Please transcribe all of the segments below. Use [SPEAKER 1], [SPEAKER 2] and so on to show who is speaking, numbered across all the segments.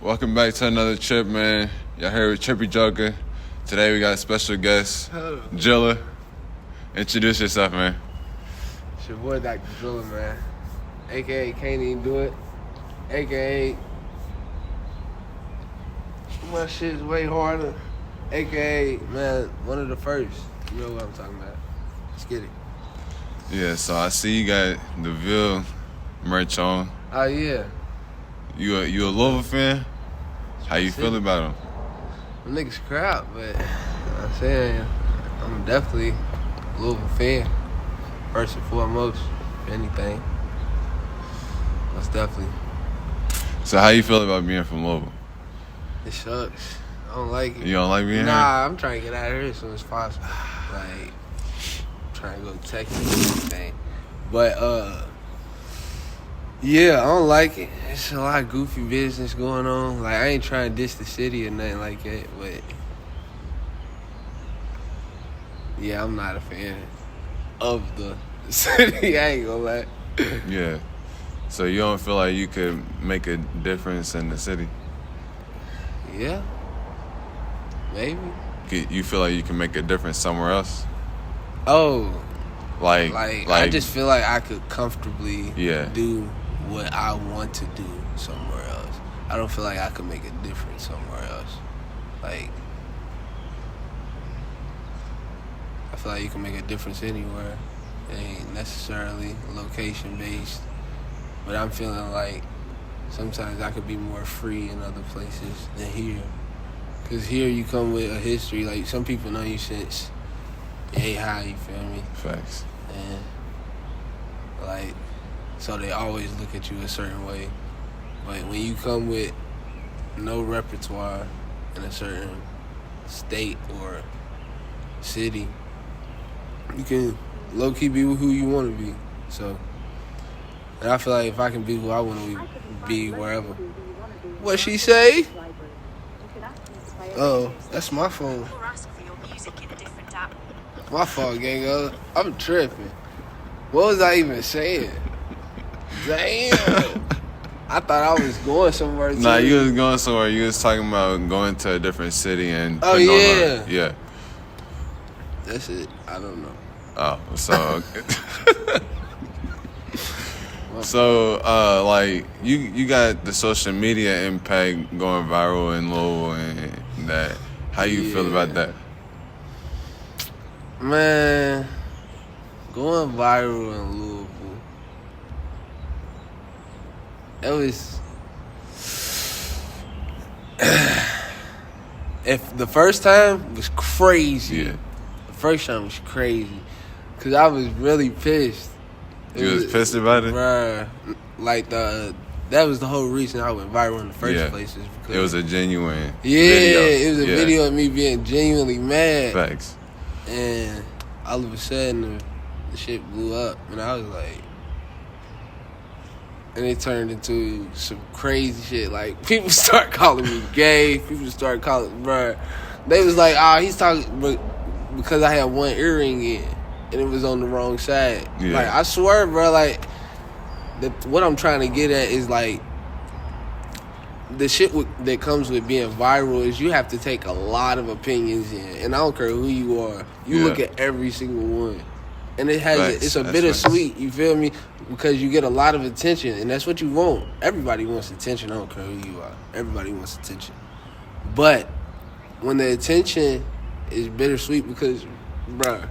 [SPEAKER 1] Welcome back to another Tryp, man. Y'all here with Trippy Joker. Today we got a special guest, Jilla. Introduce yourself, man.
[SPEAKER 2] It's your boy, Dr. Driller, man. AKA Can't Even Do It. AKA my shit's way harder. AKA, man, one of the first. You know what I'm talking about. Let's get it.
[SPEAKER 1] Yeah, so I see you got the Ville merch on.
[SPEAKER 2] Oh, yeah.
[SPEAKER 1] You a Louisville fan? How you feel about them?
[SPEAKER 2] Them niggas crap, but I'm saying I'm definitely a Louisville fan. First and foremost, if anything. That's definitely.
[SPEAKER 1] So how you feel about being from Louisville?
[SPEAKER 2] It sucks. I don't like it.
[SPEAKER 1] You don't like being here?
[SPEAKER 2] Nah, I'm trying to get out of here as soon as possible. Like, I'm trying to go to Texas and everything. But, yeah, I don't like it. It's a lot of goofy business going on. Like, I ain't trying to diss the city or nothing like that, but yeah, I'm not a fan of the city. I ain't gonna lie.
[SPEAKER 1] Yeah. So you don't feel like you could make a difference in the city?
[SPEAKER 2] Yeah. Maybe.
[SPEAKER 1] You feel like you can make a difference somewhere else?
[SPEAKER 2] Oh.
[SPEAKER 1] Like
[SPEAKER 2] I just feel like I could comfortably
[SPEAKER 1] Yeah.
[SPEAKER 2] do what I want to do somewhere else. I don't feel like I could make a difference somewhere else. Like, I feel like you can make a difference anywhere. It ain't necessarily location-based. But I'm feeling like sometimes I could be more free in other places than here. Because here you come with a history. Like, some people know you since hey, hi, you feel me?
[SPEAKER 1] Facts.
[SPEAKER 2] And, like, so they always look at you a certain way. But when you come with no repertoire in a certain state or city, you can low-key be who you want to be. So, and I feel like if I can be who I want to be wherever. What she say? Oh, that's my phone. My fault, gang. I'm tripping. What was I even saying? Damn. I thought I was going somewhere.
[SPEAKER 1] Nah, you was going somewhere. You was talking about going to a different city and
[SPEAKER 2] oh, yeah.
[SPEAKER 1] Yeah.
[SPEAKER 2] That's it. I don't know.
[SPEAKER 1] Oh, so so like you got the social media impact going viral in Louisville and that. How you feel about that?
[SPEAKER 2] Man, going viral in Louisville, it was. If the first time was crazy,
[SPEAKER 1] Yeah.
[SPEAKER 2] The first time was crazy, cause I was really pissed.
[SPEAKER 1] You was pissed about it?
[SPEAKER 2] Bruh, like that was the whole reason I went viral in the first place. Is because
[SPEAKER 1] it was a genuine
[SPEAKER 2] video. It was a
[SPEAKER 1] Yeah.
[SPEAKER 2] video of me being genuinely mad.
[SPEAKER 1] Facts.
[SPEAKER 2] And all of a sudden, the shit blew up, and I was like, and it turned into some crazy shit. Like, people start calling me gay. People start calling, bruh. They was like, he's talking, because I had one earring in, and it was on the wrong side.
[SPEAKER 1] Yeah.
[SPEAKER 2] Like, I swear, bro, like, what I'm trying to get at is, like, the shit that comes with being viral is you have to take a lot of opinions in. And I don't care who you are. You look at every single one. And it has it's a bittersweet, you feel me? Because you get a lot of attention, and that's what you want. Everybody wants attention. I don't care who you are. Everybody wants attention. But when the attention is bittersweet because, bruh,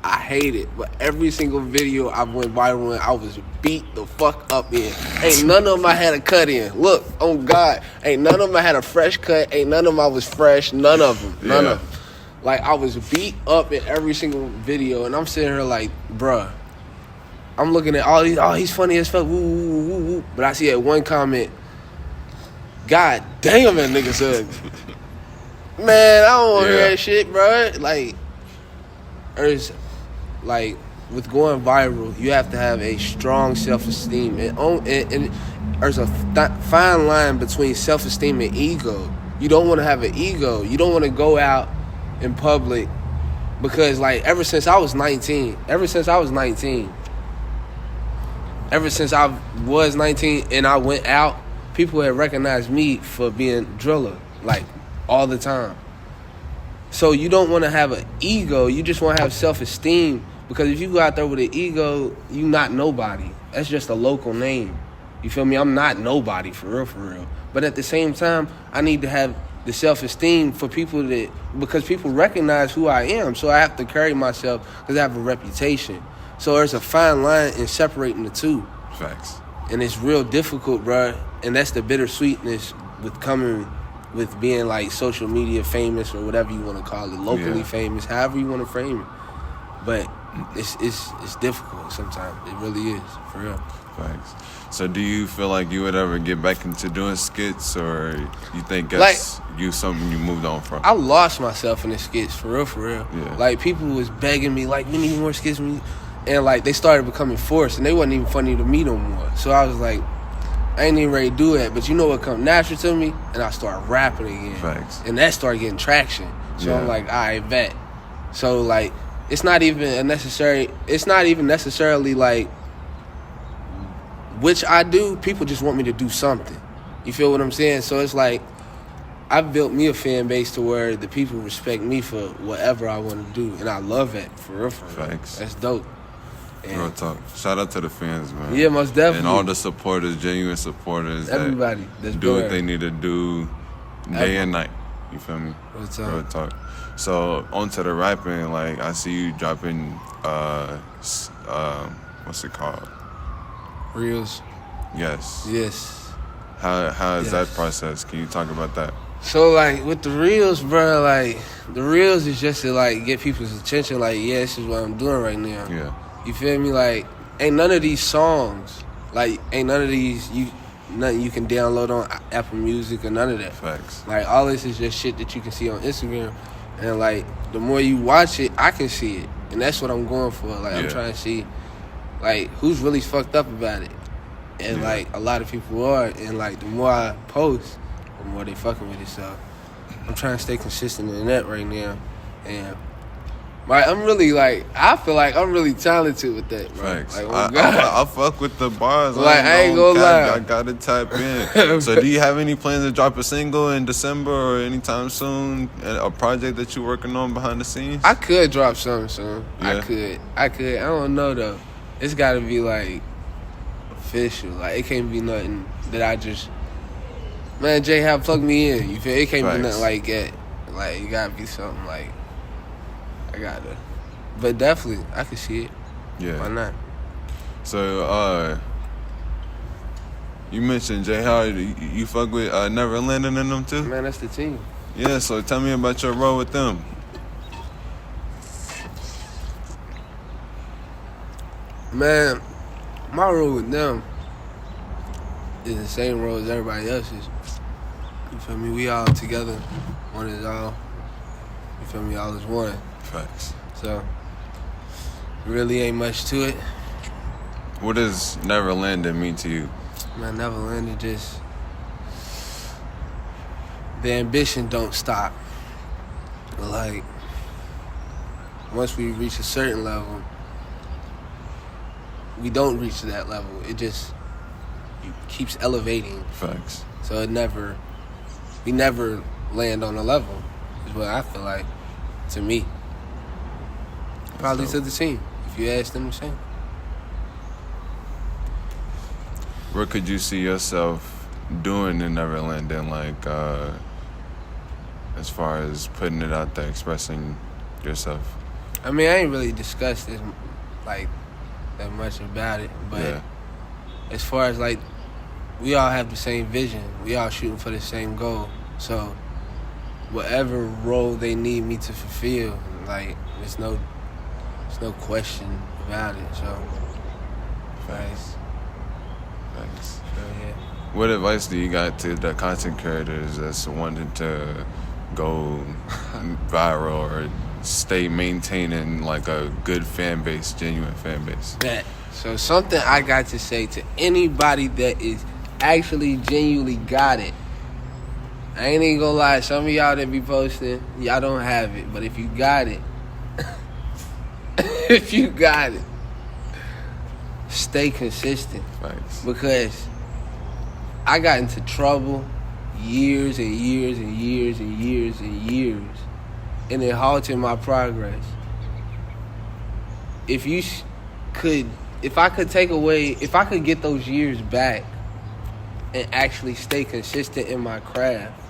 [SPEAKER 2] I hate it, but every single video I went viral in, I was beat the fuck up in. Ain't none of them I had a cut in. Look, oh God, ain't none of them I had a fresh cut. Ain't none of them I was fresh. None of them. None of them. Like, I was beat up in every single video, and I'm sitting here like, bruh, I'm looking at all these, he's funny as fuck, woo, woo, woo, woo. But I see that one comment, God damn, that nigga's ugly. Man, I don't want to hear that shit, bruh. Like, there's, like, with going viral, you have to have a strong self-esteem. And there's a fine line between self-esteem and ego. You don't want to have an ego. You don't want to go out in public because, like, ever since I was 19 and I went out, people had recognized me for being driller, like, all the time. So you don't want to have an ego. You just want to have self-esteem. Because if you go out there with an ego, you not nobody. That's just a local name. You feel me? I'm not nobody, for real, for real. But at the same time, I need to have the self-esteem for people because people recognize who I am. So I have to carry myself because I have a reputation. So there's a fine line in separating the two.
[SPEAKER 1] Facts.
[SPEAKER 2] And it's real difficult, bruh. And that's the bittersweetness with being like social media famous or whatever you want to call it, locally famous, however you want to frame it. But it's difficult sometimes. It really is, for real.
[SPEAKER 1] Facts. So do you feel like you would ever get back into doing skits, or you think that's something you moved on from?
[SPEAKER 2] I lost myself in the skits, for real, for real.
[SPEAKER 1] Yeah.
[SPEAKER 2] Like, people was begging me, like, we need more skits. And, like, they started becoming forced, and they wasn't even funny to me no more. So I was like, I ain't even ready to do that. But you know what come natural to me? And I start rapping again.
[SPEAKER 1] Facts.
[SPEAKER 2] And that started getting traction. So I'm like, all right, bet. So, like, it's not even necessarily, like, which I do. People just want me to do something. You feel what I'm saying? So it's like, I've built me a fan base to where the people respect me for whatever I want to do. And I love it, for real, for real.
[SPEAKER 1] Facts.
[SPEAKER 2] That's dope. And
[SPEAKER 1] real talk. Shout out to the fans, man.
[SPEAKER 2] Yeah, most definitely.
[SPEAKER 1] And all the supporters, genuine supporters.
[SPEAKER 2] Everybody that's
[SPEAKER 1] do what they need to do day and night. You feel me?
[SPEAKER 2] Real talk.
[SPEAKER 1] Real talk. So, on to the rapping, like, I see you dropping, what's it called?
[SPEAKER 2] Reels.
[SPEAKER 1] Yes.
[SPEAKER 2] Yes.
[SPEAKER 1] How is that process? Can you talk about that?
[SPEAKER 2] So, like, with the Reels, bro, like, the Reels is just to, like, get people's attention. Like, yeah, this is what I'm doing right now.
[SPEAKER 1] Yeah.
[SPEAKER 2] You feel me? Like, ain't none of these songs, like, ain't none of these, nothing you can download on Apple Music or none of that.
[SPEAKER 1] Facts.
[SPEAKER 2] Like, all this is just shit that you can see on Instagram. And, like, the more you watch it, I can see it. And that's what I'm going for. Like, I'm trying to see, like, who's really fucked up about it. And, like, a lot of people are. And, like, the more I post, the more they fucking with it. So I'm trying to stay consistent in that right now. And I'm really, like, I feel like I'm really talented with that, bro.
[SPEAKER 1] Facts.
[SPEAKER 2] Like, oh God.
[SPEAKER 1] I fuck with the bars.
[SPEAKER 2] Like, I ain't gonna lie.
[SPEAKER 1] I gotta tap in. So do you have any plans to drop a single in December or anytime soon? A project that you're working on behind the scenes?
[SPEAKER 2] I could drop something soon.
[SPEAKER 1] Yeah.
[SPEAKER 2] I could. I don't know, though. It's gotta be, like, official. Like, it can't be nothing that I just, man, Jay, have plug me in. You feel? It can't be nothing like that. Like, it gotta be something like, I gotta. But definitely, I can see it.
[SPEAKER 1] Yeah.
[SPEAKER 2] Why not?
[SPEAKER 1] So, you mentioned Jay Howard. You fuck with Neverland and them too?
[SPEAKER 2] Man, that's the team.
[SPEAKER 1] Yeah, so tell me about your role with them.
[SPEAKER 2] Man, my role with them is the same role as everybody else's. You feel me? We all together. One is all. You feel me? All is one.
[SPEAKER 1] Facts.
[SPEAKER 2] So, really ain't much to it.
[SPEAKER 1] What does Neverland mean to you?
[SPEAKER 2] Man, Neverland is just, the ambition don't stop. Like, once we reach a certain level, we don't reach that level. It just keeps elevating.
[SPEAKER 1] Facts.
[SPEAKER 2] So we never land on a level, is what I feel like, to me. Probably to the team, if you ask them the same.
[SPEAKER 1] What could you see yourself doing in Neverland and, like, as far as putting it out there, expressing yourself?
[SPEAKER 2] I mean, I ain't really discussed this, like, that much about it, but as far as, like, we all have the same vision. We all shooting for the same goal. So whatever role they need me to fulfill, like, there's no question about it. So
[SPEAKER 1] Facts.
[SPEAKER 2] So, yeah.
[SPEAKER 1] What advice do you got to the content creators that's wanting to go viral or stay maintaining, like, a good fan base, genuine fan base?
[SPEAKER 2] So something I got to say to anybody that is actually genuinely got it. I ain't even gonna lie, some of y'all that be posting, y'all don't have it. But if you got it, stay consistent.
[SPEAKER 1] Facts.
[SPEAKER 2] Because I got into trouble years and years and years and years and years, and it halted my progress. If I could get those years back and actually stay consistent in my craft,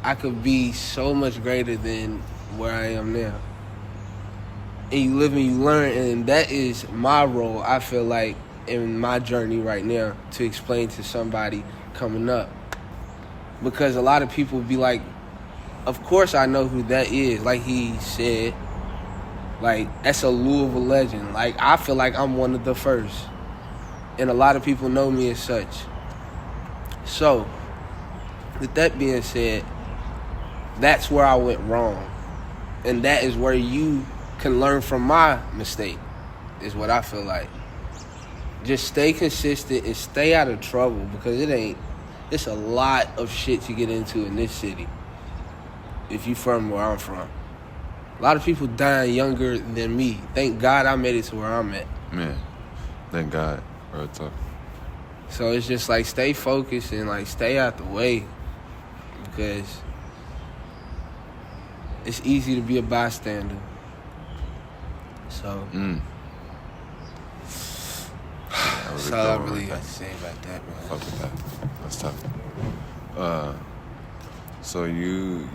[SPEAKER 2] I could be so much greater than where I am now. And you live and you learn, and that is my role, I feel like, in my journey right now, to explain to somebody coming up. Because a lot of people be like, of course I know who that is. Like he said, like, that's a Louisville legend. Like, I feel like I'm one of the first. And a lot of people know me as such. So, with that being said, that's where I went wrong. And that is where you can learn from my mistake, is what I feel like. Just stay consistent and stay out of trouble, because it's a lot of shit to get into in this city if you from where I'm from. A lot of people dying younger than me. Thank God I made it to where I'm at.
[SPEAKER 1] Man, thank God. Real talk.
[SPEAKER 2] So it's just like, stay focused and like stay out the way, because it's easy to be a bystander. So that's all I really got to say about that, man.
[SPEAKER 1] Fuck with that. That's tough. So you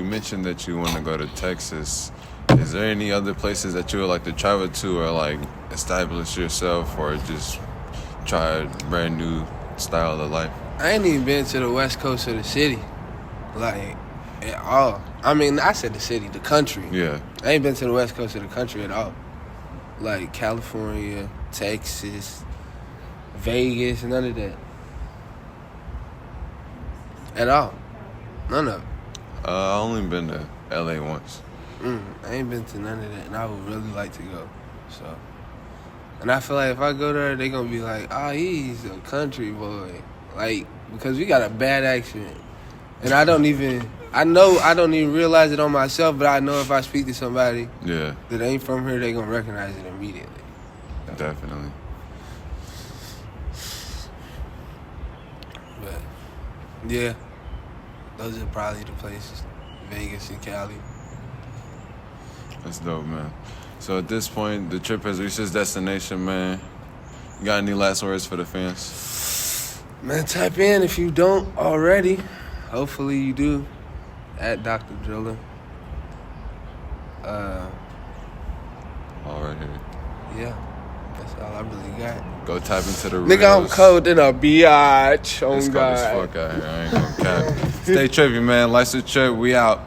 [SPEAKER 1] mentioned that you want to go to Texas. Is there any other places that you would like to travel to, or like establish yourself, or just try a brand new style of life?
[SPEAKER 2] I ain't even been to the west coast of the city, like, at all. I mean, I said the city, the country.
[SPEAKER 1] Yeah.
[SPEAKER 2] I ain't been to the west coast of the country at all. Like California, Texas, Vegas, none of that. At all. None of it.
[SPEAKER 1] I only been to LA once.
[SPEAKER 2] I ain't been to none of that, and I would really like to go. So, and I feel like if I go there, they gonna be like, "Oh, he's a country boy," like, because we got a bad accent, and I don't even realize it on myself, but I know if I speak to somebody that ain't from here, they gonna recognize it immediately.
[SPEAKER 1] Definitely.
[SPEAKER 2] But yeah, those are probably the places: Vegas and Cali.
[SPEAKER 1] That's dope, man. So at this point, the Tryp has reached its destination, man. You got any last words for the fans?
[SPEAKER 2] Man, type in if you don't already. Hopefully you do. At Dr. Driller.
[SPEAKER 1] All right here.
[SPEAKER 2] Yeah, that's all I really got.
[SPEAKER 1] Go tap into the
[SPEAKER 2] Nigga, I'm cold in a biatch. Oh,
[SPEAKER 1] it's
[SPEAKER 2] God.
[SPEAKER 1] cold as fuck out here. I ain't gonna cap. Stay trippy, man. Life's a trip. We out.